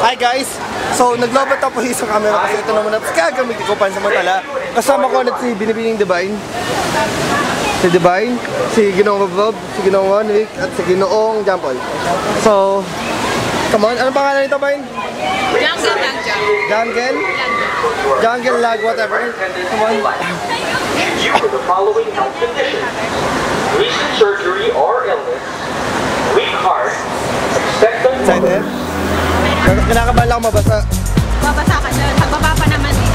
Hi guys! So, naglobat ako po isang camera kasi ito naman at gagamit ko pansamantala. Kasama ko ulit si Binibining Divine. Si Divine, si Ginoong Bob, si Ginoong Wanwick, at si Ginoong Jampol. So, come on, anong pangalan nito, Vine? Jungle Lag. Jungle? Jungle Lag, whatever. Come on. You for the following health conditions: recent surgery or illness, weak heart, expectant. Excited? Kinakabahan lang mabasa. Babasa ka dyan. Nagbaba pa naman eh.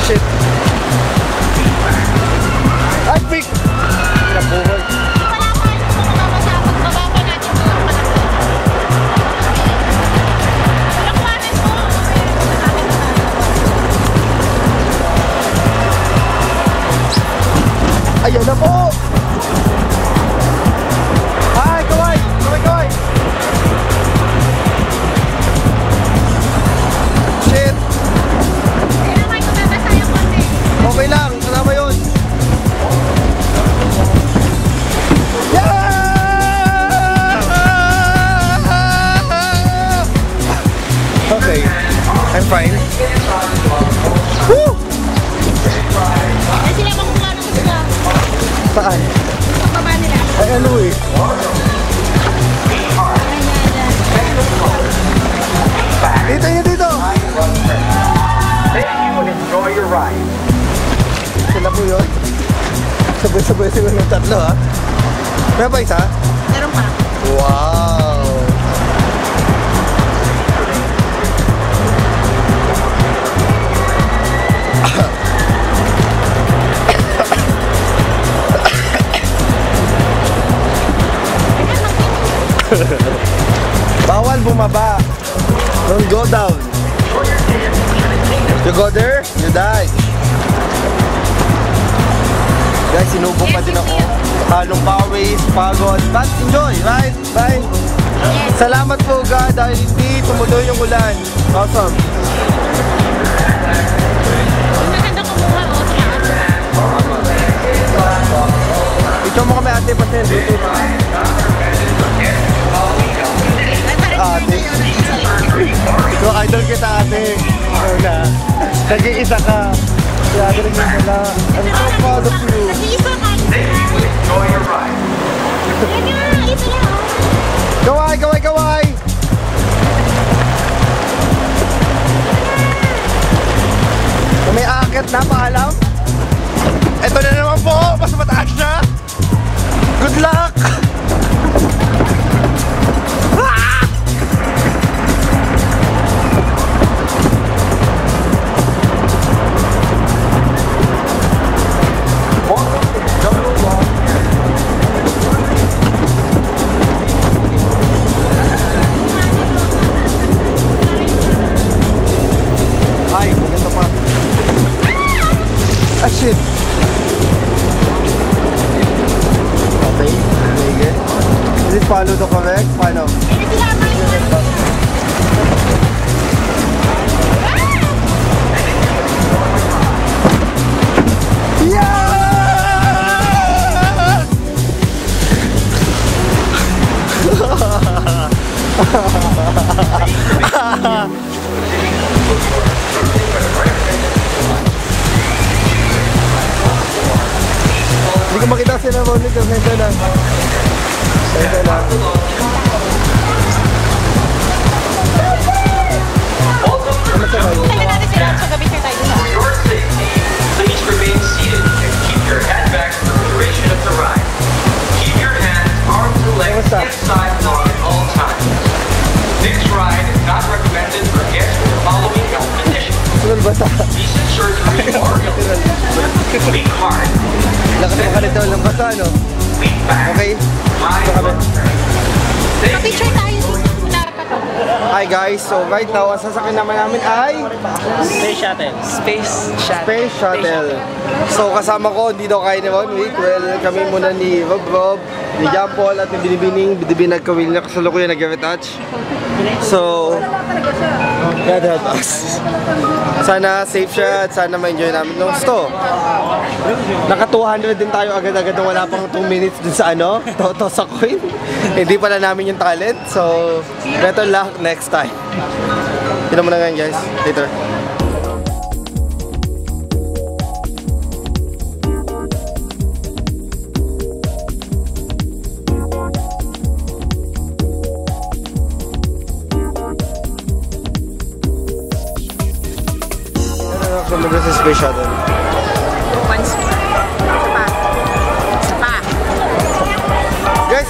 Shit. Ay, big! Pinabuhol. Wala pa. Babasa. Pagbaba pa natin doon. Lakwanin mo. Ayan na po! Hi, kaway! Kaway, kaway! Shit! Kailangan ko babasa yung konti. Okay lang, kasama yun. Okay, I'm fine. Woo! Eh sila makuha ng sila. Saan? Pagbaba nila. Ay, ano eh? Dito, yun dito! Thank you and enjoy your ride. Sila po yun. Sabay-sabay sila ng tatlo ha. May ba isa? Meron pa. Wow! Bawal bumaba. Don't go down. You go there, you die. Guys, sinubok pa din ako. Halong pawis, pagod. But enjoy, right? Bye. Salamat po God dahil hindi tumuloy yung ulan. Awesome. Maganda kumuha o Ito mo kami ate pa send. Ate. Ito idol kita ate. Ikaw na. Nag-iisa ka. Kaya rin yung wala. I'm so proud of you. Nag-iisa ka. Enjoy your ride. Yan nga. Ito na. Kaway, kaway, kaway! Kung may aakit na, paalam. Ito na naman po, mas mataas na. Good luck! Ah! Ay, maganda pa. Ah, shit. Okay, very good. Is it follow the correct? Paano? Ayun sila. Hindi ko makita sila mo nito. Kaya lang. Kaya lang. Kaya natin sila sa gabi sir tayo sa. For your safety, please remain seated and keep your head back for the duration of the ride. Keep your hands, arms, and legs What's up? inside long at all times. This ride is not recommended for guests with the following health conditions: Sunod ba sa? recent surgery or illness, weak heart, Lakas mo ka nito. Lambasa, no? weak back, Okay. high Ito kami. blood pressure. Thank Picture you. tayo dito. Narap ka to. Hi guys, so right now, ang sasakyan naman namin ay Space Shuttle. Space Shuttle. So kasama ko, hindi daw kaya ni One Week. Well, kami muna ni Rob, ni Jampol at ni Binibining. Binibining nagkawil na kasalukuyan nag-retouch. So, God help us. Sana safe siya at sana ma-enjoy namin nung gusto. Naka 200 din tayo agad-agad nung wala pang 2 minutes dun sa ano, Toto sa coin. Hindi pala namin yung talent, so better luck next time. Yun naman na guys, later. Kumbaga sa space shuttle. Once more. Isa pa. Guys,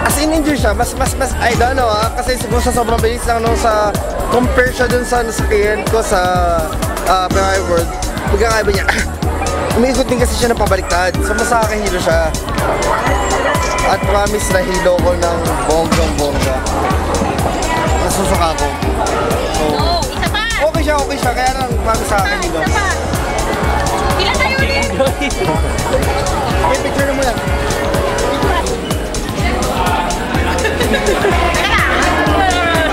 as in injured siya, mas, I don't know kasi siguro sa sobrang bilis lang nung sa, compare siya dun sa nasakyan ko sa Ferrari World, pagkakaiba niya, umiikot din kasi siya ng pabaliktad, so mas sa akin hilo siya. At promise na hilo ko ng bonggang-bongga. Nasusuka ko. So, Oh, isa pa. okay siya, kaya lang promise sa akin hilo. Isa pa. Ilan tayo ulit? Okay, picture na muna.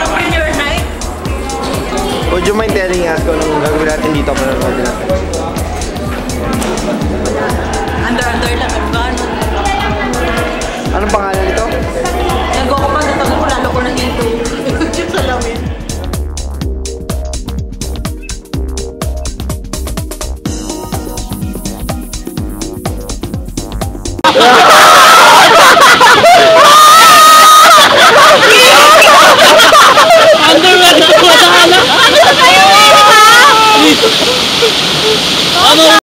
Open your night. Would you mind telling us kung anong gagawin natin dito para natin natin? Under lang. Gano'n. Anong pangalan nito? Nag-go ko pa dito. Lalo ko na dito. Yung salamin.